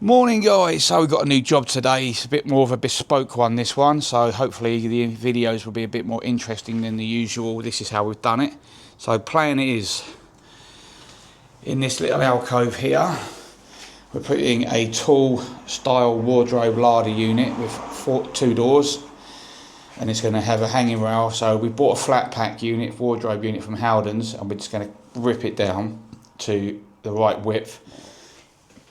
Morning guys, so we've got a new job today. It's a bit more of a bespoke one, this one, so hopefully the videos will be a bit more interesting than the usual. This is how we've done it. So plan is, in this little alcove here, we're putting a tall style wardrobe larder unit with two doors, and it's going to have a hanging rail. So we bought a flat pack unit, wardrobe unit from Howden's, and we're just going to rip it down to the right width.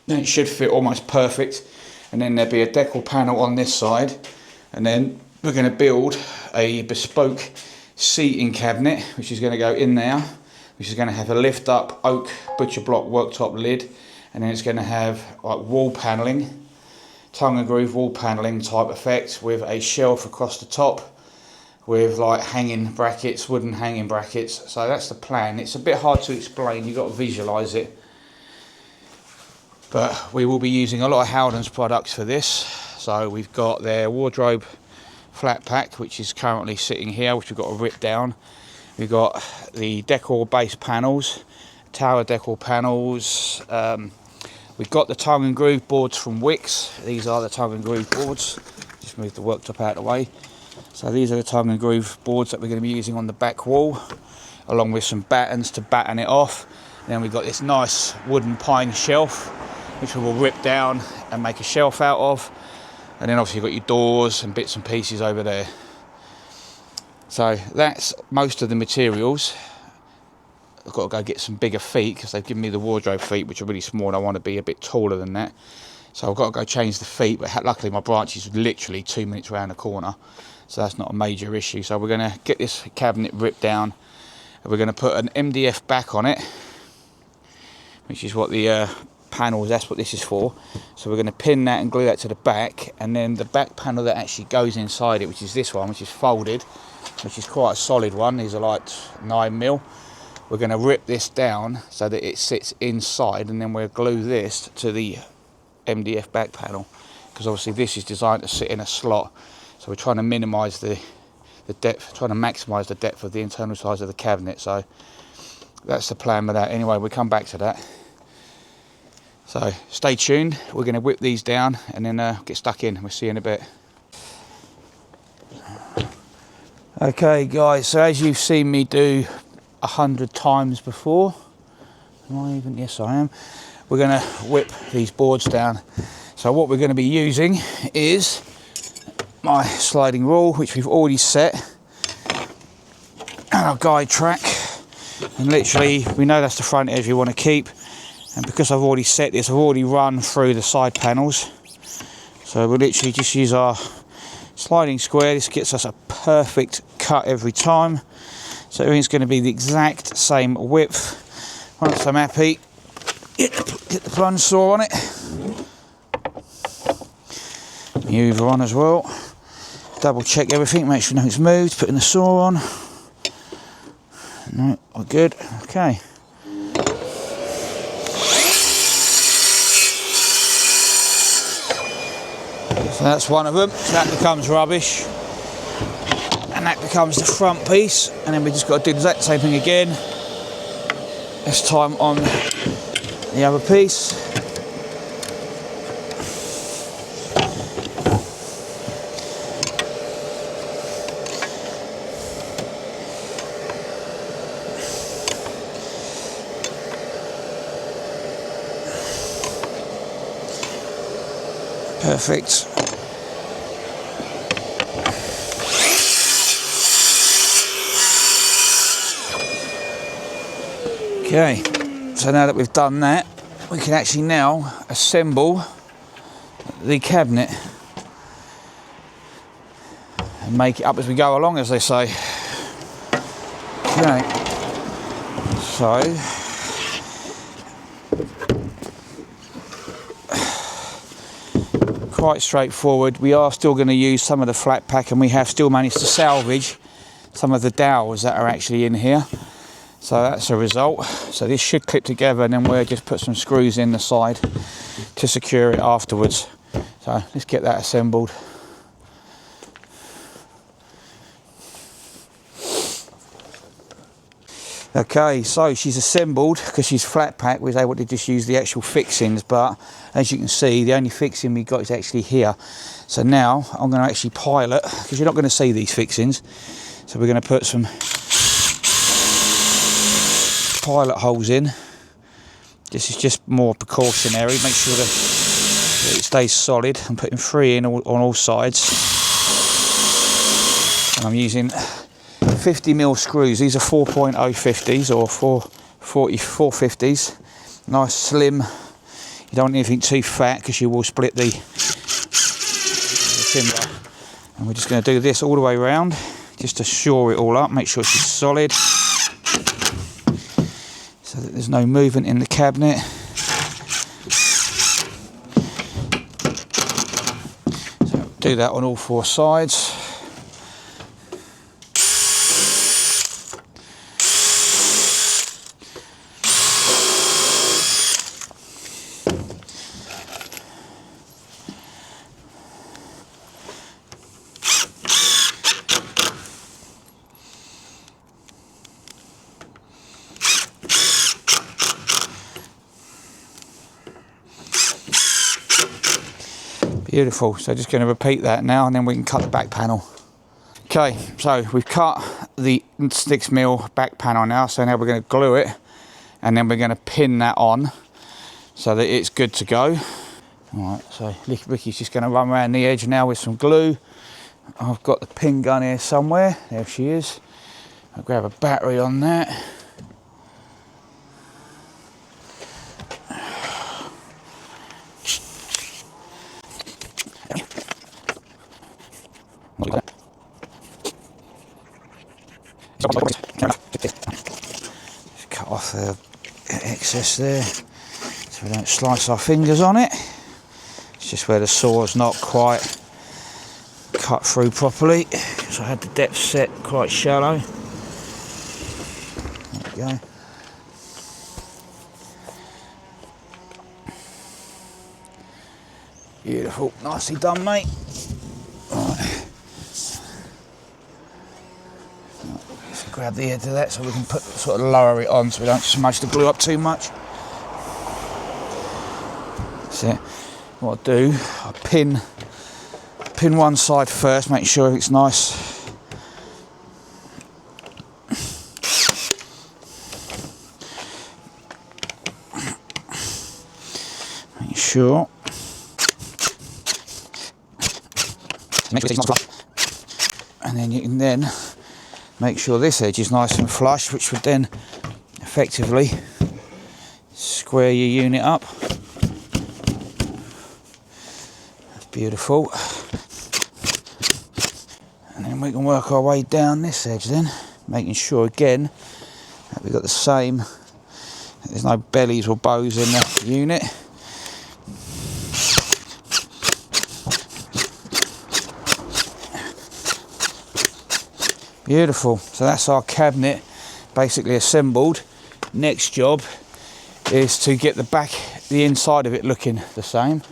Then it should fit almost perfect, and then there'll be a decal panel on this side, and then we're going to build a bespoke seating cabinet which is going to go in there, which is going to have a lift up oak butcher block worktop lid, and then it's going to have like wall panelling, tongue and groove wall panelling type effect with a shelf across the top with like hanging brackets, wooden hanging brackets. So that's the plan. It's a bit hard to explain, you've got to visualise it. But we will be using a lot of Howden's products for this. So we've got their wardrobe flat pack, which is currently sitting here, which we've got to rip down. We've got the decor base panels, tower decor panels. We've got the tongue and groove boards from Wicks. These are the tongue and groove boards. Just move the worktop out of the way. So these are the tongue and groove boards that we're going to be using on the back wall, along with some battens to batten it off. And then we've got this nice wooden pine shelf, which we will rip down and make a shelf out of. And then obviously you've got your doors and bits and pieces over there. So that's most of the materials. I've got to go get some bigger feet because they've given me the wardrobe feet, which are really small, and I want to be a bit taller than that. So I've got to go change the feet, but luckily my branch is literally 2 minutes around the corner, so that's not a major issue. So we're going to get this cabinet ripped down, and we're going to put an MDF back on it, which is what the panels, that's what this is for. So we're going to pin that and glue that to the back, and then the back panel that actually goes inside it, which is this one, which is folded, which is quite a solid one. These are like 9mm. We're going to rip this down so that it sits inside, and then we'll glue this to the MDF back panel, because obviously this is designed to sit in a slot. So we're trying to minimise the depth, trying to maximise the depth of the internal size of the cabinet. So that's the plan with that. Anyway, we'll come back to that. So stay tuned, we're going to whip these down and then get stuck in. We'll see you in a bit. Okay guys, so as you've seen me do 100 times before, am I even? Yes I am. We're going to whip these boards down. So what we're going to be using is my sliding rule, which we've already set, and our guide track, and literally we know that's the front edge we want to keep. And because I've already set this, I've already run through the side panels. So we'll literally just use our sliding square. This gets us a perfect cut every time. So everything's going to be the exact same width. Once I'm happy, get the plunge saw on it. Hoover on as well. Double check everything, make sure nothing's moved. Putting the saw on. No, we're good. Okay. So that's one of them, so that becomes rubbish, and that becomes the front piece, and then we just got to do the exact same thing again, this time on the other piece. Perfect. Okay, so now that we've done that, we can actually now assemble the cabinet and make it up as we go along, as they say. Okay, so quite straightforward. We are still going to use some of the flat pack, and we have still managed to salvage some of the dowels that are actually in here. So that's a result. So this should clip together, and then we'll just put some screws in the side to secure it afterwards. So let's get that assembled. Okay, so she's assembled. Because she's flat pack, we was able to just use the actual fixings, but as you can see, the only fixing we got is actually here. So now I'm going to actually pilot, because you're not going to see these fixings, so we're going to put some pilot holes in. This is just more precautionary, make sure that it stays solid. I'm putting 3 in on all sides, and I'm using 50mm screws. These are 4.050s or 450s. Nice slim. You don't want anything too fat because you will split the timber. And we're just going to do this all the way around just to shore it all up, make sure it's solid so that there's no movement in the cabinet. So do that on all 4 sides. Beautiful, so just going to repeat that now and then we can cut the back panel. Okay, so we've cut the 6mm back panel now, so now we're going to glue it and then we're going to pin that on so that it's good to go. Alright, so Ricky's just going to run around the edge now with some glue. I've got the pin gun here somewhere, there she is. I'll grab a battery on that. Just cut off the excess there so we don't slice our fingers on it. It's just where the saw's not quite cut through properly, so I had the depth set quite shallow. There we go. Beautiful, nicely done, mate. Right. Let's grab the edge of that so we can sort of lower it on so we don't smudge the glue up too much. That's it. What I do, I pin one side first, make sure it's nice. Make sure. And then you can then make sure this edge is nice and flush, which would then effectively square your unit up. That's beautiful. And then we can work our way down this edge then, making sure again that we've got the same, there's no bellies or bows in the unit. Beautiful, so that's our cabinet basically assembled. Next job is to get the inside of it looking the same.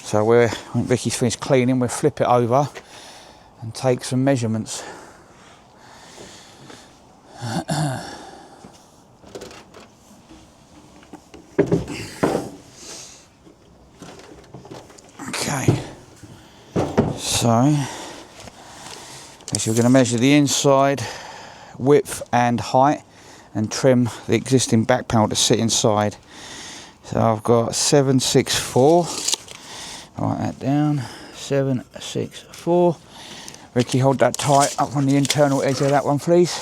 So when Ricky's finished cleaning, we'll flip it over and take some measurements. Okay, so we're going to measure the inside width and height and trim the existing back panel to sit inside. So I've got 764. Write that down. 764. Ricky, hold that tight up on the internal edge of that one, please.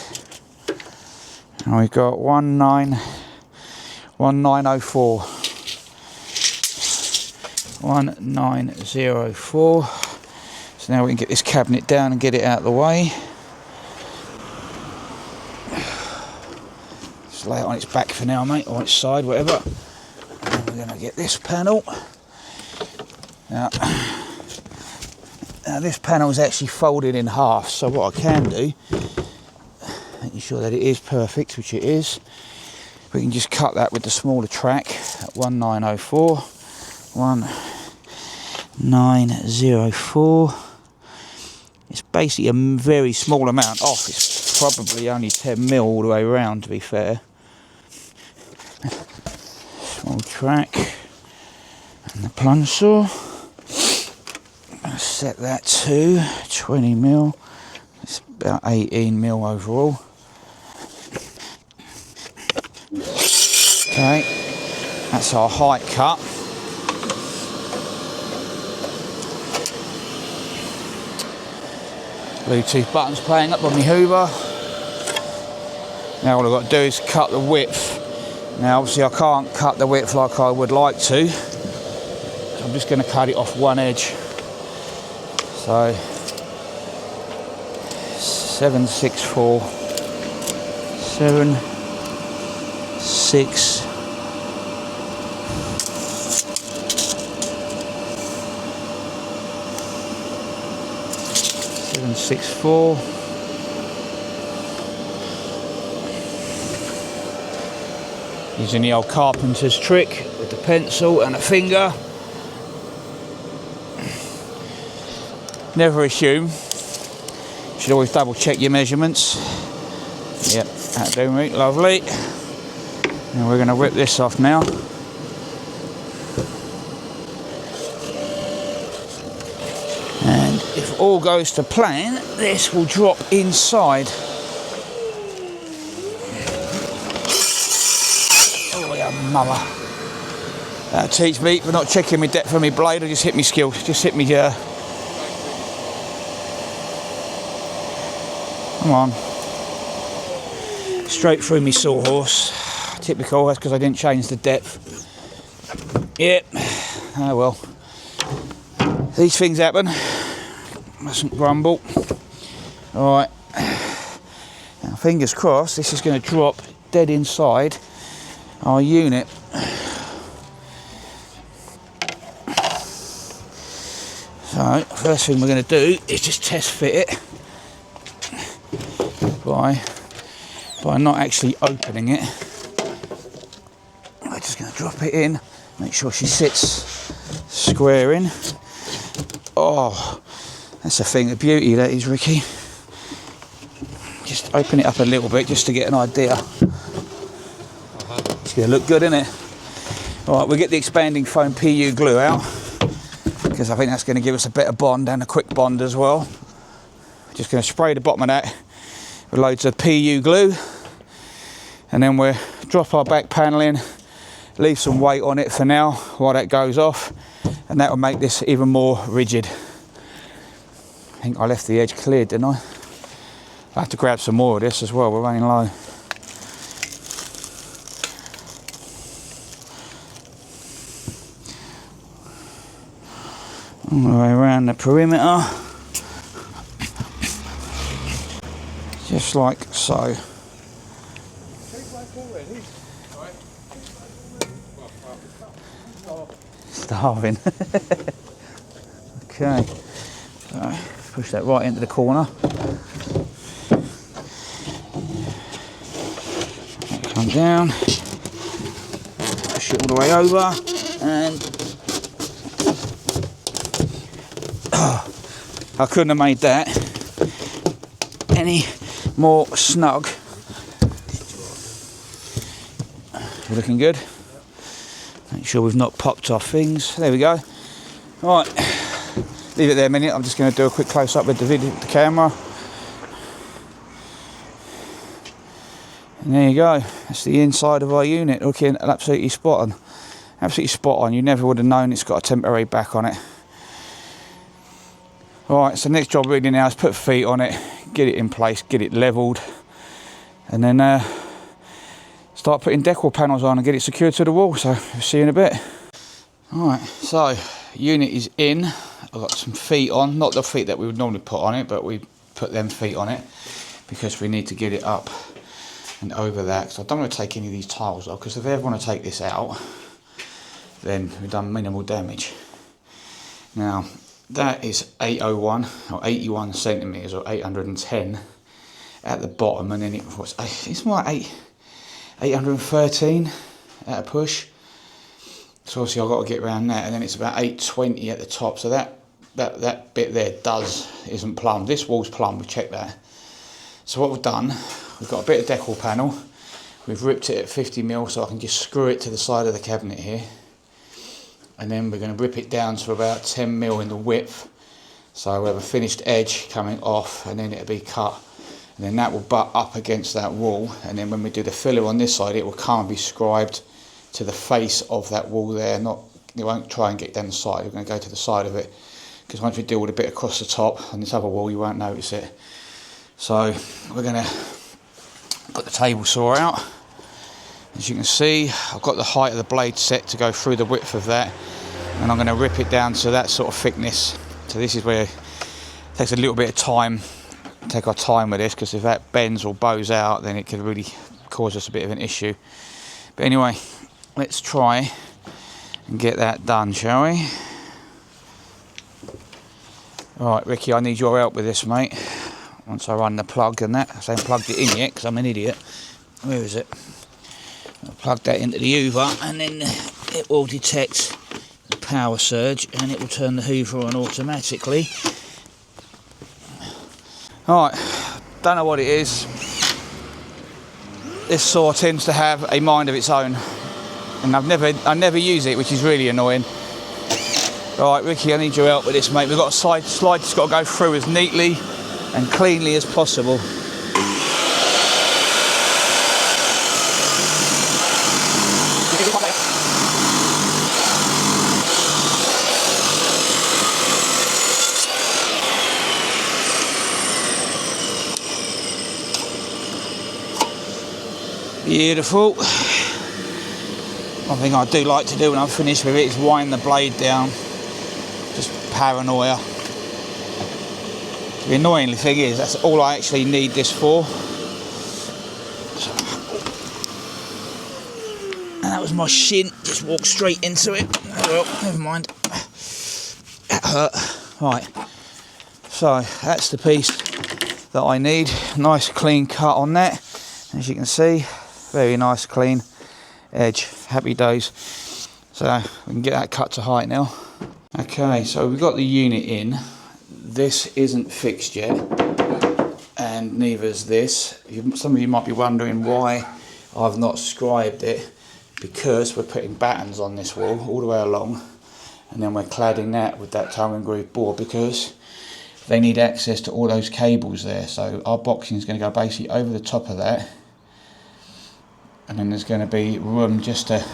And we've got 1904. 1904. So now we can get this cabinet down and get it out of the way. Just lay it on its back for now, mate, or its side, whatever. And then we're going to get this panel. Now this panel is actually folded in half, so what I can do, making sure that it is perfect, which it is, we can just cut that with the smaller track at 1904. 1904. It's basically a very small amount off. It's probably only 10 mil all the way around, to be fair. Small track and the plunge saw. I'll set that to 20 mil. It's about 18 mil overall. Okay, that's our height cut. Bluetooth buttons playing up on my Hoover. Now all I've got to do is cut the width. Now obviously I can't cut the width like I would like to. So I'm just going to cut it off one edge. So 764, 7, 6. 764. Using the old carpenter's trick with the pencil and a finger. Never assume. You should always double check your measurements. Yep, that'll do me, lovely. And we're going to rip this off now. And if all goes to plan, this will drop inside. Oh yeah, mother. That'll teach me for not checking my depth of my blade. I just hit me skill, just hit me. Come on. Straight through me sawhorse. Typical, that's because I didn't change the depth. Yep. Oh well. These things happen. Mustn't grumble. Alright. Now fingers crossed this is going to drop dead inside our unit. So, first thing we're going to do is just test fit it by not actually opening it. I'm just going to drop it in, make sure she sits square in. Oh, that's a thing of beauty, that is, Ricky. Just open it up a little bit just to get an idea. It's going to look good, isn't it? Alright, we'll get the expanding foam PU glue out, because I think that's going to give us a better bond and a quick bond as well. Just going to spray the bottom of that with loads of PU glue, and then we'll drop our back panel in, leave some weight on it for now while that goes off, and that will make this even more rigid. I think I left the edge cleared, didn't I? I'll have to grab some more of this as well, we're running low. All the way around the perimeter, just like so. Starving. Okay, so push that right into the corner. Come down, push it all the way over, and I couldn't have made that any more snug. We're looking good. Make sure we've not popped off things. There we go. Right, leave it there a minute. I'm just going to do a quick close up with the camera. And there you go. That's the inside of our unit, looking absolutely spot on. Absolutely spot on. You never would have known it's got a temporary back on it. Alright, so the next job really now is put feet on it, get it in place, get it levelled, and then start putting decor panels on and get it secured to the wall. So we'll see you in a bit. Alright, so unit is in. I've got some feet on, not the feet that we would normally put on it, but we put them feet on it because we need to get it up and over that. So I don't want to take any of these tiles off, because if I ever want to take this out, then we've done minimal damage. Now, that is 801 or 81 centimetres or 810 at the bottom, and then it's more like 813 at a push. So obviously I've got to get around that, and then it's about 820 at the top. So that bit there isn't plumbed. This wall's plumbed, we checked that. So what we've done, we've got a bit of decal panel. We've ripped it at 50mm so I can just screw it to the side of the cabinet here. And then we're going to rip it down to about 10mm in the width. So we have a finished edge coming off, and then it'll be cut. And then that will butt up against that wall. And then when we do the filler on this side, it will come and be scribed to the face of that wall there. You won't try and get down the side, we're going to go to the side of it. Because once we do all the bit across the top on this other wall, you won't notice it. So we're going to put the table saw out. As you can see, I've got the height of the blade set to go through the width of that, and I'm going to rip it down to that sort of thickness. So this is where it takes a little bit of time, take our time with this, because if that bends or bows out, then it could really cause us a bit of an issue. But anyway, let's try and get that done, shall we? Alright, Ricky, I need your help with this, mate. Once I run the plug and that, I haven't plugged it in yet because I'm an idiot. Where is it? I'll plug that into the Hoover, and then it will detect the power surge and it will turn the Hoover on automatically. Alright, don't know what it is. This saw tends to have a mind of its own, and I never use it, which is really annoying. Alright, Ricky, I need your help with this, mate. We've got a slide that's got to go through as neatly and cleanly as possible. Beautiful. One thing I do like to do when I'm finished with it is wind the blade down. Just paranoia. The annoying thing is, that's all I actually need this for. And that was my shin, just walked straight into it. Oh well, never mind. That hurt. Right, so that's the piece that I need. Nice clean cut on that. As you can see, very nice clean edge. Happy days. So we can get that cut to height now. Okay, so we've got the unit in. This isn't fixed yet, and neither is this. Some of you might be wondering why I've not scribed it, because we're putting battens on this wall all the way along, and then we're cladding that with that tongue and groove board, because they need access to all those cables there. So our boxing is going to go basically over the top of that, and then there's going to be room just to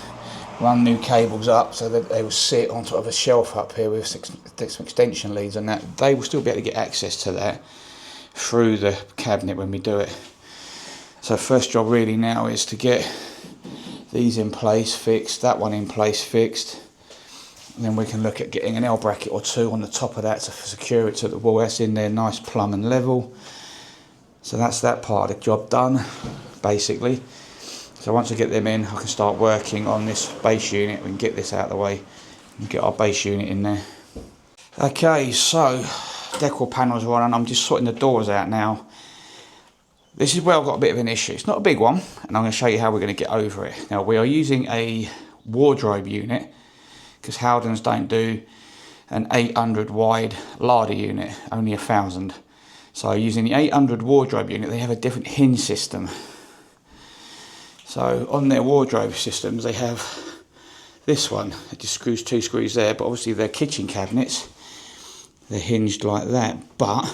run new cables up so that they will sit on top of a shelf up here with some extension leads, and that they will still be able to get access to that through the cabinet when we do it. So first job really now is to get these in place fixed, that one in place fixed, and then we can look at getting an L bracket or two on the top of that to secure it to the wall. That's in there nice plumb and level. So that's that part of the job done basically. So once I get them in, I can start working on this base unit. We can get this out of the way and get our base unit in there. Okay, so decal panels are on, and I'm just sorting the doors out now. This is where I've got a bit of an issue. It's not a big one, and I'm going to show you how we're going to get over it. Now, we are using a wardrobe unit because Howdens don't do an 800 wide larder unit, only 1000. So using the 800 wardrobe unit, they have a different hinge system. So on their wardrobe systems, they have this one. It just screws 2 screws there, but obviously their kitchen cabinets, they're hinged like that. But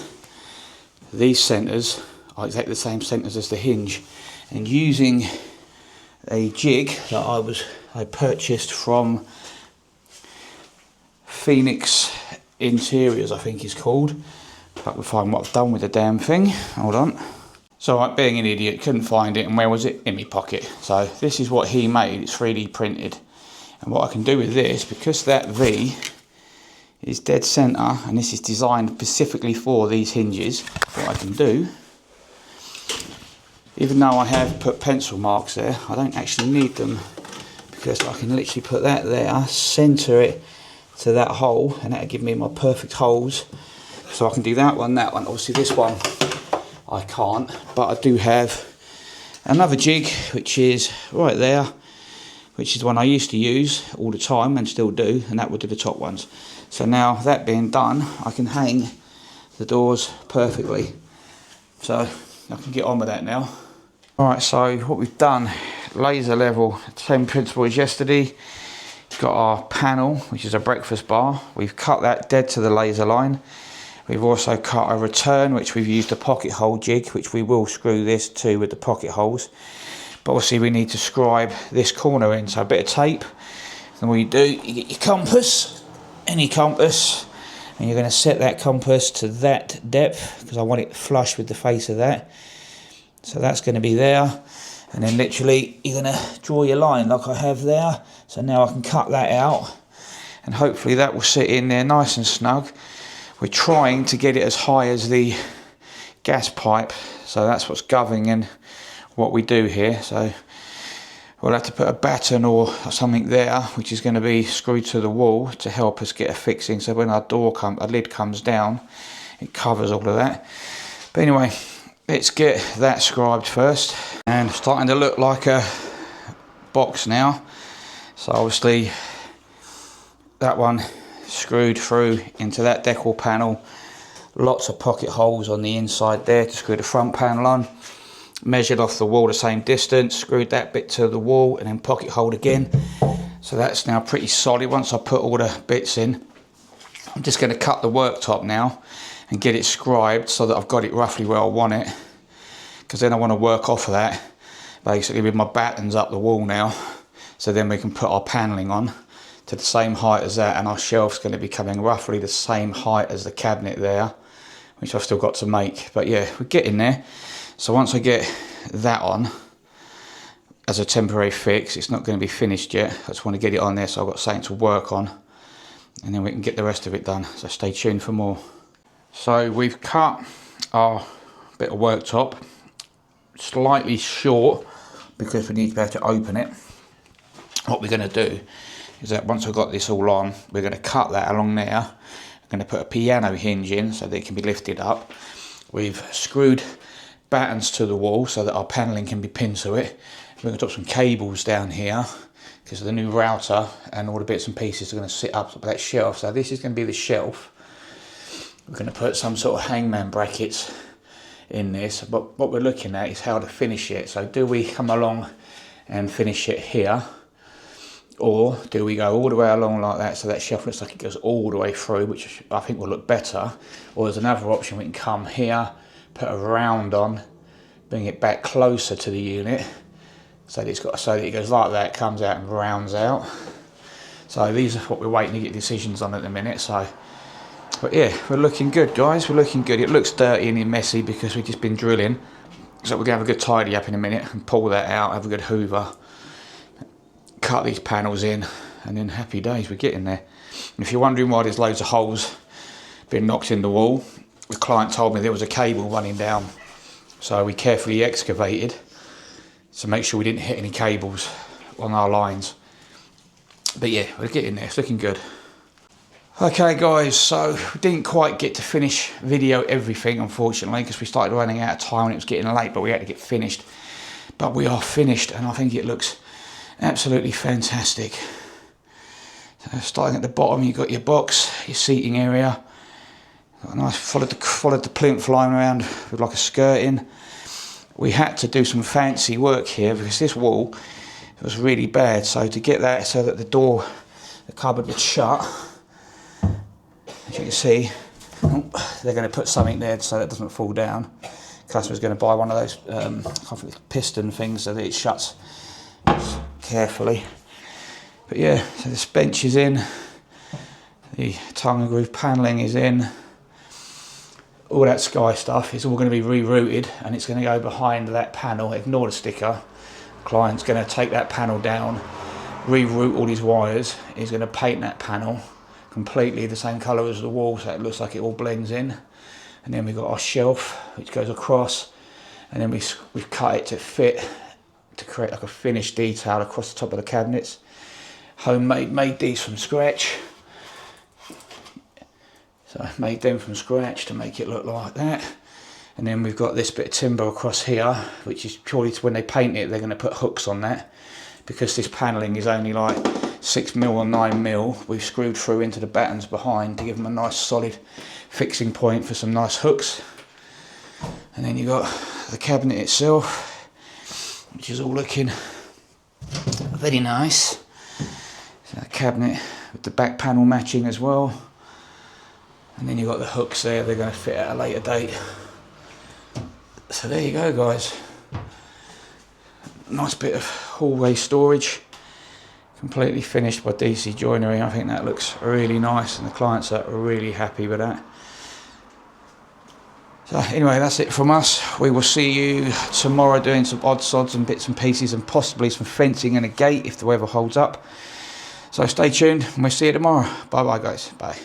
these centres are exactly the same centres as the hinge. And using a jig that I purchased from Phoenix Interiors, I think it's called. If I can find what I've done with the damn thing. Hold on. So like, being an idiot, couldn't find it, and where was it? In my pocket. So this is what he made. It's 3D printed, and what I can do with this, because that V is dead centre and this is designed specifically for these hinges, what I can do, even though I have put pencil marks there, I don't actually need them, because I can literally put that there, centre it to that hole, and that'll give me my perfect holes. So I can do that one. Obviously this one I can't, but I do have another jig which is right there, which is one I used to use all the time and still do, and that would do the top ones. So now that being done, I can hang the doors perfectly. So I can get on with that now. Alright, so what we've done, laser level, same principle as yesterday. Got our panel, which is a breakfast bar. We've cut that dead to the laser line. We've also cut a return, which we've used a pocket hole jig, which we will screw this to with the pocket holes. But obviously we need to scribe this corner in, so a bit of tape. And what you do, you get your compass, any compass, and you're going to set that compass to that depth, because I want it flush with the face of that. So that's going to be there. And then literally you're going to draw your line like I have there. So now I can cut that out, and hopefully that will sit in there nice and snug. We're trying to get it as high as the gas pipe, so that's what's governing what we do here. So we'll have to put a batten or something there, which is going to be screwed to the wall to help us get a fixing, so when our lid comes down, it covers all of that. But anyway, let's get that scribed first. And starting to look like a box now. So obviously that one screwed through into that decor panel. Lots of pocket holes on the inside there to screw the front panel on. Measured off the wall the same distance, screwed that bit to the wall, and then pocket hole again. So that's now pretty solid. Once I put all the bits in, I'm just going to cut the worktop now and get it scribed so that I've got it roughly where I want it, because then I want to work off of that basically with my battens up the wall now, so then we can put our panelling on to the same height as that, and our shelf's going to be coming roughly the same height as the cabinet there, which I've still got to make. But yeah, we're getting there. So once I get that on as a temporary fix, it's not going to be finished yet. I just want to get it on there so I've got something to work on, and then we can get the rest of it done. So stay tuned for more. So we've cut our bit of worktop slightly short because we need to be able to open it. What we're going to do is that once I've got this all on, we're going to cut that along there. I'm going to put a piano hinge in so that it can be lifted up. We've screwed battens to the wall so that our panelling can be pinned to it. We're going to drop some cables down here because of the new router, and all the bits and pieces are going to sit up that shelf. So this is going to be the shelf. We're going to put some sort of hangman brackets in this, but what we're looking at is how to finish it. So do we come along and finish it here, or do we go all the way along like that so that shelf looks like it goes all the way through, which I think will look better? Or there's another option, we can come here, put a round on, bring it back closer to the unit so that it goes like that, comes out and rounds out. So these are what we're waiting to get decisions on at the minute. So, but yeah, we're looking good, guys. We're looking good. It looks dirty and messy because we've just been drilling, so we're gonna have a good tidy up in a minute and pull that out, have a good hoover, cut these panels in, and then happy days, we're getting there. And if you're wondering why there's loads of holes being knocked in the wall, the client told me there was a cable running down, so we carefully excavated to make sure we didn't hit any cables on our lines. But yeah, we're getting there, it's looking good. Okay guys, so we didn't quite get to finish video everything, unfortunately, because we started running out of time and it was getting late, but we had to get finished. But we are finished, and I think it looks absolutely fantastic. So starting at the bottom, you've got your box, your seating area. Got a nice, followed the plinth line around with like a skirting. We had to do some fancy work here because this wall was really bad. So to get that so that the cupboard would shut, as you can see, they're going to put something there so that it doesn't fall down. Customer's going to buy one of those piston things so that it shuts carefully. But yeah, so this bench is in, the tongue and groove panelling is in, all that sky stuff is all going to be rerouted, and it's going to go behind that panel. Ignore the sticker. The client's going to take that panel down, reroute all his wires. He's going to paint that panel completely the same colour as the wall so it looks like it all blends in. And then we've got our shelf which goes across, and then we've cut it to fit, to create like a finished detail across the top of the cabinets. Homemade, made these from scratch. So I made them from scratch to make it look like that. And then we've got this bit of timber across here, which is purely to when they paint it, they're going to put hooks on that. Because this panelling is only like 6mm or 9mm, we've screwed through into the battens behind to give them a nice solid fixing point for some nice hooks. And then you've got the cabinet itself, which is all looking very nice. So that cabinet with the back panel matching as well. And then you've got the hooks there, they're going to fit at a later date. So there you go, guys. Nice bit of hallway storage. Completely finished by DC Joinery. I think that looks really nice and the clients are really happy with that. So anyway, that's it from us. We will see you tomorrow doing some odd sods and bits and pieces and possibly some fencing and a gate if the weather holds up. So stay tuned and we'll see you tomorrow. Bye bye guys. Bye.